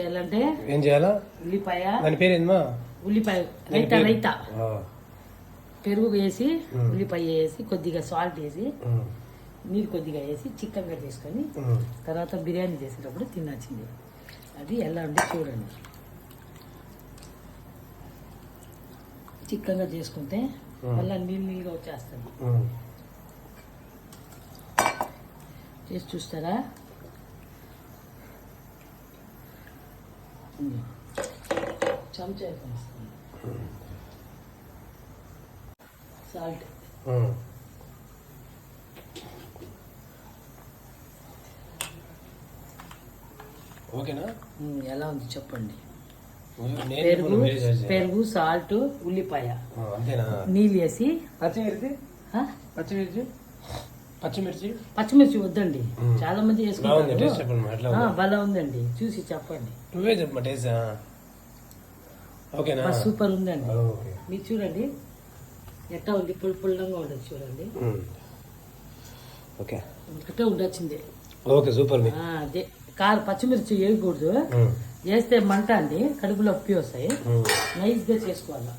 చేయాలంటే ఏం చేయాలా? ఉల్లిపాయ, దాని పేరు ఏందమ్మా? ఉల్లిపాయ రైతా పెరుగు వేసి ఉల్లిపాయ వేసి కొద్దిగా సాల్ట్ వేసి నీళ్ళు కొద్దిగా వేసి చిక్కగా చేసుకొని తర్వాత బిర్యానీ చేసేటప్పుడు తినొచ్చింది. అది ఎలా ఉంటే చూడండి. చిక్కగా చేసుకుంటే మళ్ళీ నీళ్ళగా వచ్చేస్తుంది. చేసి చూస్తారా? చెంచా సాల్ట్ ఓకేనా? ఎలా ఉంది చెప్పండి. పెరుగు, పెరుగు, సాల్ట్, ఉల్లిపాయ, అంతేనా? నీళ్ళు వేసి పచ్చిమిర్చి వద్దండి, చాలా మంది వేసుకుంటారు. భలే ఉందండి, చూసి చెప్పండి. నువ్వే చెప్ప టేస్ట్. ఓకేనా? సూపర్ ఉందండి. మీరు చూడండి ఎట్లా ఉంది, పుల్లంగా ఉండదు చూడండి. ఓకే ఇట్లా ఉండొచ్చింది. Okay super. అదే కారు పచ్చిమిర్చి వేయకూడదు, వేస్తే మంట అండి, కడుపులో ఉప్పి వస్తాయి. నైస్గా చేసుకోవాలి.